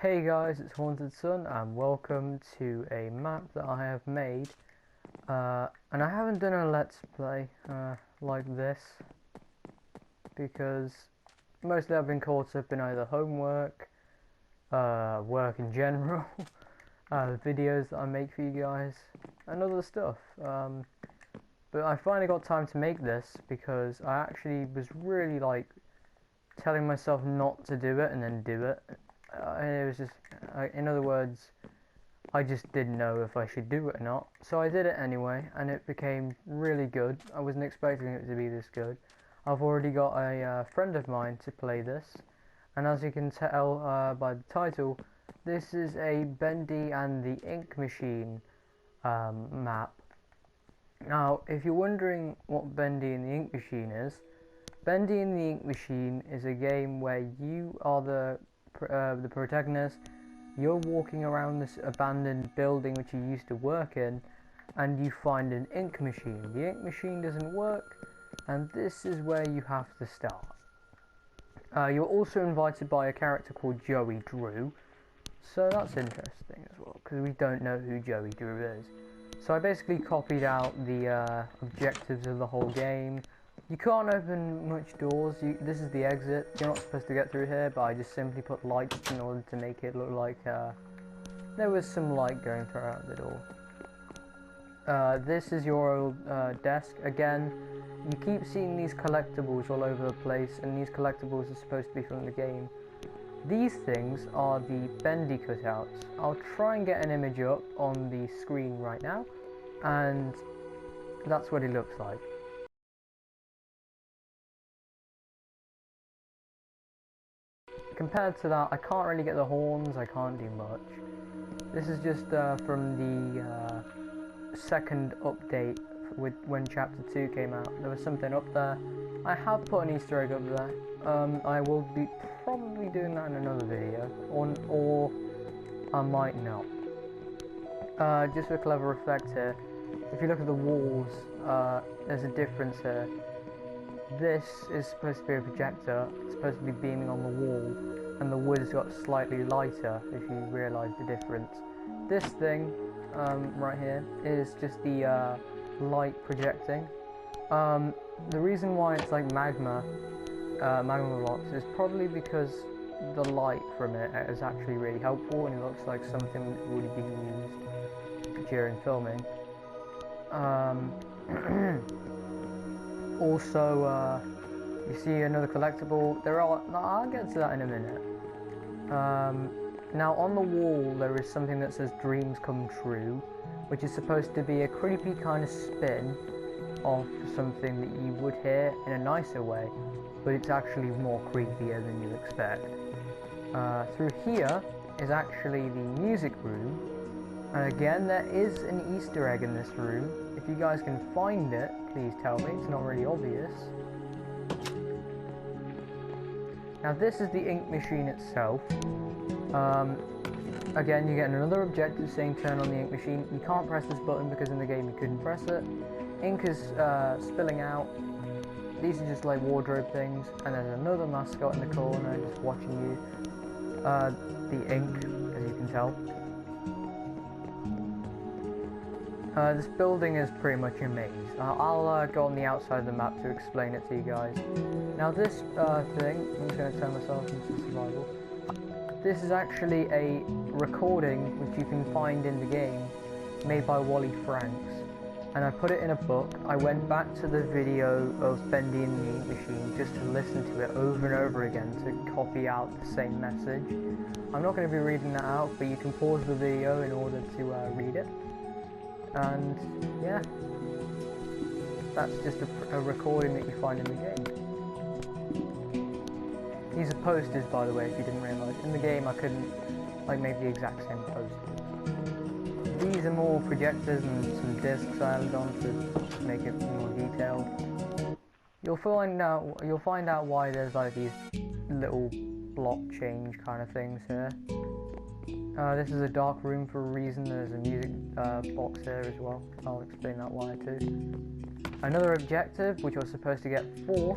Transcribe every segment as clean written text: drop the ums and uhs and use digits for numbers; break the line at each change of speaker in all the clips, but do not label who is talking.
Hey guys, it's HauntedSon and welcome to a map that I have made. And I haven't done a let's play like this because mostly I've been caught up in either homework, work in general, videos that I make for you guys, and other stuff. But I finally got time to make this because I actually was really telling myself not to do it and then do it. It was just, in other words, I just didn't know if I should do it or not. So I did it anyway, and it became really good. I wasn't expecting it to be this good. I've already got a friend of mine to play this, and as you can tell by the title, this is a Bendy and the Ink Machine map. Now, if you're wondering what Bendy and the Ink Machine is, Bendy and the Ink Machine is a game where you are the protagonist. You're walking around this abandoned building which you used to work in, and you find an ink machine. The ink machine doesn't work, and this is where you have to start. You're also invited by a character called Joey Drew, so that's interesting as well, because we don't know who Joey Drew is. So I basically copied out the objectives of the whole game. You can't open much doors. This is the exit. You're not supposed to get through here, but I just simply put lights in order to make it look like there was some light going throughout the door. This is your old desk. Again, you keep seeing these collectibles all over the place, and these collectibles are supposed to be from the game. These things are the Bendy cutouts. I'll try and get an image up on the screen right now, and that's what it looks like. Compared to that, I can't really get the horns, I can't do much. This is just from the second update when Chapter 2 came out. There was something up there. I have put an Easter egg up there. I will be probably doing that in another video, or I might not. Just for clever effect here, if you look at the walls, there's a difference here. This is supposed to be a projector, it's supposed to be beaming on the wall, and the wood's got slightly lighter, if you realise the difference. This thing, right here, is just the light projecting. The reason why it's like magma blocks is probably because the light from it is actually really helpful, and it looks like something that would be used during filming. Also, you see another collectible. I'll get to that in a minute. Now on the wall there is something that says "Dreams Come True," which is supposed to be a creepy kind of spin of something that you would hear in a nicer way, but it's actually more creepier than you expect. Through here is actually the music room, and again there is an Easter egg in this room. If you guys can find it, please tell me, it's not really obvious. Now this is the ink machine itself. Again, you get another objective saying turn on the ink machine. You can't press this button because in the game you couldn't press it. Ink is spilling out. These are just like wardrobe things, and there's another mascot in the corner just watching you. The ink, as you can tell. This building is pretty much a maze. I'll go on the outside of the map to explain it to you guys. Now this thing, I'm just going to turn myself into survival. This is actually a recording which you can find in the game, made by Wally Franks. And I put it in a book. I went back to the video of Bendy and the Ink Machine just to listen to it over and over again to copy out the same message. I'm not going to be reading that out, but you can pause the video in order to read it. And yeah, that's just a recording that you find in the game. These are posters, by the way, if you didn't realise. In the game I couldn't make the exact same posters. These are more projectors and some discs I added on to make it more detailed. You'll find out why there's like these little block change kind of things here. This is a dark room for a reason. There's a music box here as well. I'll explain that why too. Another objective, which you're supposed to get 4.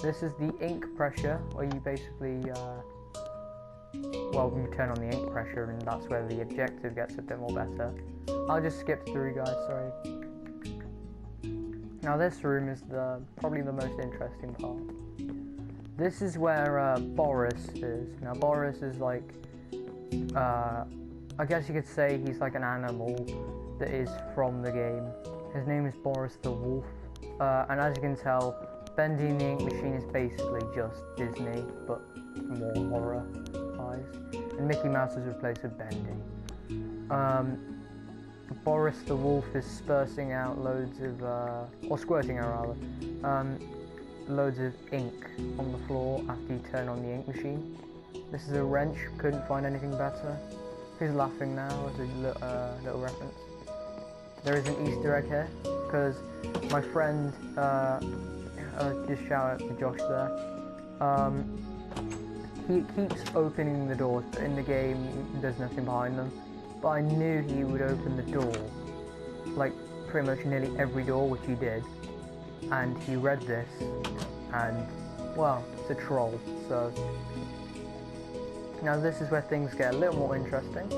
This is the ink pressure, where you basically well, you turn on the ink pressure, and that's where the objective gets a bit more better. I'll just skip through, guys, sorry. Now this room is probably the most interesting part. This is where Boris is. Now Boris is like, I guess you could say he's like an animal that is from the game. His name is Boris the Wolf, and as you can tell, Bendy and the Ink Machine is basically just Disney, but more horror-wise. And Mickey Mouse is replaced with Bendy. Boris the Wolf is squirting out loads of, loads of ink on the floor after you turn on the ink machine. This is a wrench, couldn't find anything better. Who's laughing now as a little reference? There is an Easter egg here, because my friend, just shout out to Josh there, he keeps opening the doors, but in the game there's nothing behind them. But I knew he would open the door, like pretty much nearly every door, which he did. And he read this, and well, it's a troll, so. Now this is where things get a little more interesting.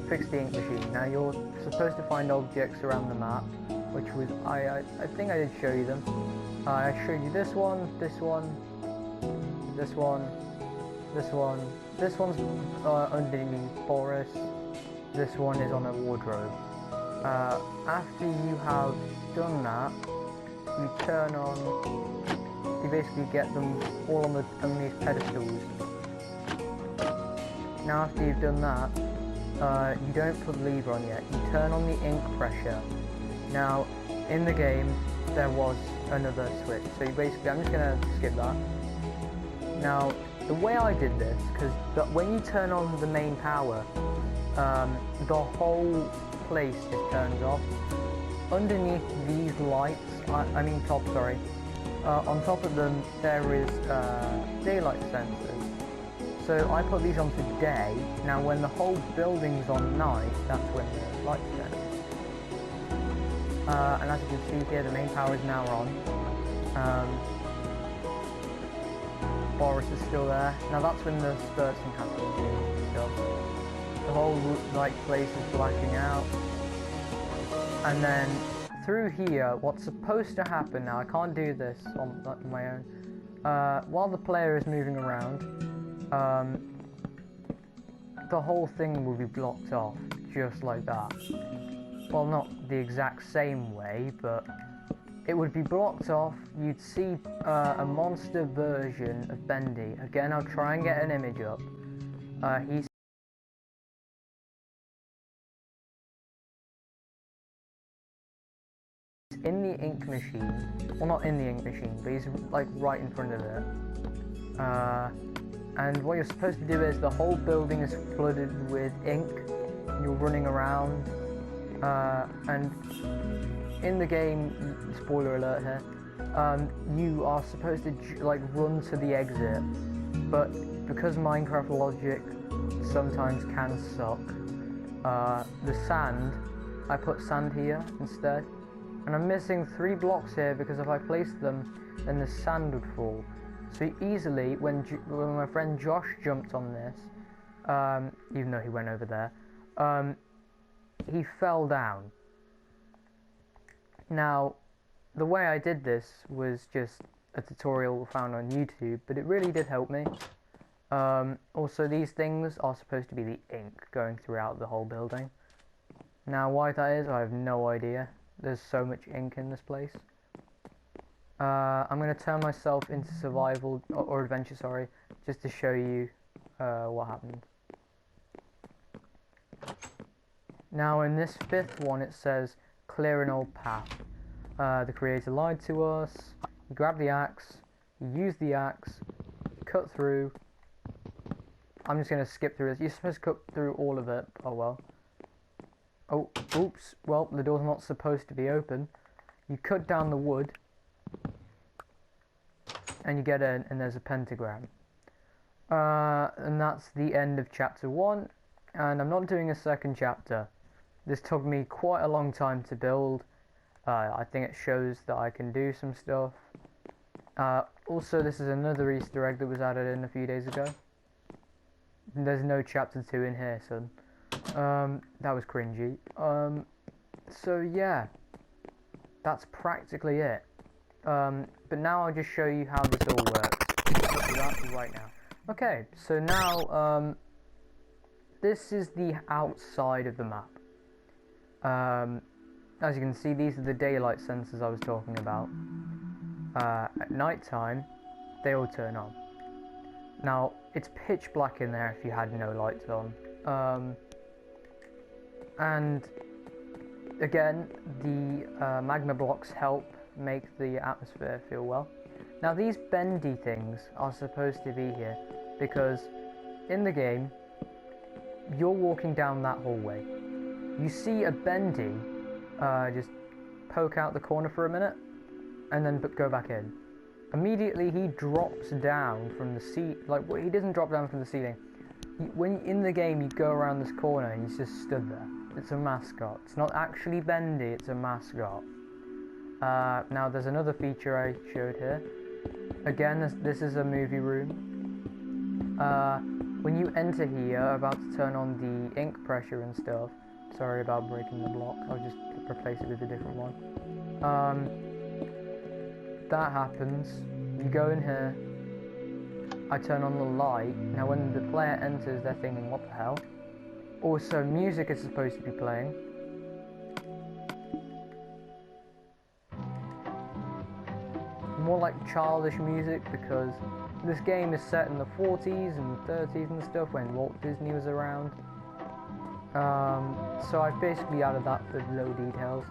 Fix the ink machine. Now you're supposed to find objects around the map, which was, I think I did show you them. I showed you this one, this one, this one, this one. This one's underneath Boris. This one is on a wardrobe. After you have done that, you turn on, you basically get them all on these pedestals. Now after you've done that, you don't put the lever on yet, you turn on the ink pressure. Now, in the game, there was another switch, so you basically, I'm just going to skip that. Now, the way I did this, because when you turn on the main power, the whole place just turns off. Underneath these lights, on top of them there is daylight sensors. So I put these on for day. Now when the whole building's on night, that's when the lights turn. And as you can see here, the main power is now on. Boris is still there. Now that's when the spurting happens. The whole place is blacking out. And then through here, what's supposed to happen, now I can't do this on my own, while the player is moving around, the whole thing will be blocked off, just like that. Well, not the exact same way, but it would be blocked off. You'd see a monster version of Bendy. Again, I'll try and get an image up. He's in the ink machine. Well, not in the ink machine, but he's like right in front of it. And what you're supposed to do is the whole building is flooded with ink. You're running around, and in the game, spoiler alert here, you are supposed to like run to the exit, but because Minecraft logic sometimes can suck, the sand, I put sand here instead, and I'm missing 3 blocks here because if I placed them, then the sand would fall. So easily, when my friend Josh jumped on this, even though he went over there, he fell down. Now, the way I did this was just a tutorial found on YouTube, but it really did help me. Also, these things are supposed to be the ink going throughout the whole building. Now, why that is, I have no idea. There's so much ink in this place. I'm going to turn myself into survival, or adventure, sorry, just to show you what happened. Now in this 5th one it says, clear an old path. The creator lied to us. You grab the axe, you use the axe, cut through. I'm just going to skip through this. You're supposed to cut through all of it. Oh well. Oh, oops. Well, the door's not supposed to be open. You cut down the wood. And you get in, and there's a pentagram. And that's the end of chapter 1. And I'm not doing a second chapter. This took me quite a long time to build. I think it shows that I can do some stuff. Also, this is another Easter egg that was added in a few days ago. There's no chapter 2 in here, son. That was cringy. So yeah, that's practically it. But now I'll just show you how this all works. I'll do that right now. Okay, so now, this is the outside of the map. As you can see, these are the daylight sensors I was talking about. At night time, they all turn on. Now, it's pitch black in there if you had no lights on. And again, the magma blocks help make the atmosphere feel well. Now, these bendy things are supposed to be here because in the game, you're walking down that hallway. You see a bendy just poke out the corner for a minute and then go back in. Immediately he drops down from the he doesn't drop down from the ceiling. When in the game you go around this corner and he's just stood there. It's a mascot. It's not actually Bendy, it's a mascot. Now there's another feature I showed here. Again, this is a movie room. When you enter here, about to turn on the ink pressure and stuff. Sorry about breaking the block, I'll just replace it with a different one. That happens, you go in here, I turn on the light. Now when the player enters, they're thinking, what the hell? Also, music is supposed to be playing. More like childish music, because this game is set in the 40s and 30s and stuff when Walt Disney was around. So I've basically added that for low details.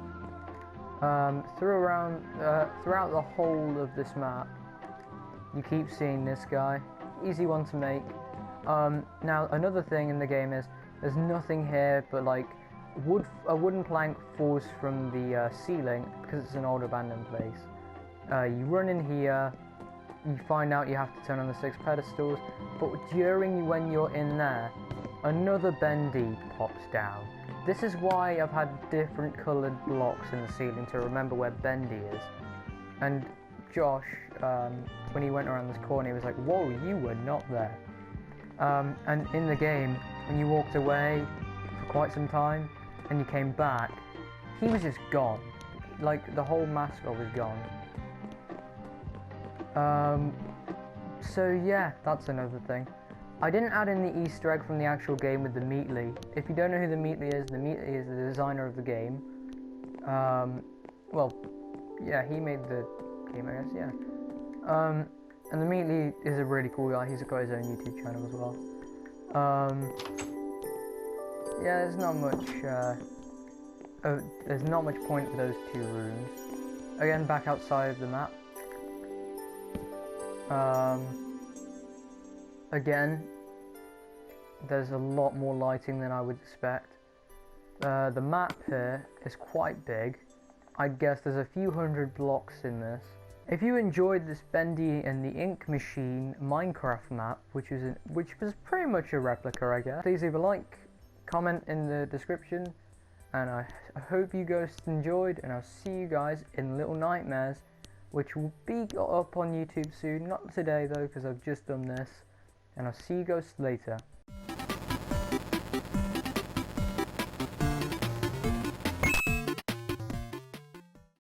Throughout the whole of this map, you keep seeing this guy. Easy one to make. Now another thing in the game is there's nothing here but like a wooden plank falls from the ceiling because it's an old abandoned place. You run in here, you find out you have to turn on the 6 pedestals, but when you're in there, another bendy pops down. This is why I've had different coloured blocks in the ceiling to remember where Bendy is. And Josh, when he went around this corner, he was like, whoa, you were not there. And in the game, when you walked away for quite some time, and you came back, he was just gone. Like, the whole mascot was gone. So yeah, that's another thing. I didn't add in the Easter egg from the actual game with the Meatly. If you don't know who the Meatly is the designer of the game. Well, yeah, he made the game, I guess, yeah. And the Meatly is a really cool guy. He's got his own YouTube channel as well. Yeah, there's not much point to those 2 rooms. Again, back outside of the map. Again, there's a lot more lighting than I would expect. The map here is quite big. I guess there's a few hundred blocks in this. If you enjoyed this Bendy and the Ink Machine Minecraft map, which was pretty much a replica, I guess, please leave a like, comment in the description, and I hope you guys enjoyed, and I'll see you guys in Little Nightmares, which will be up on YouTube soon. Not today though, because I've just done this. And I'll see you guys later.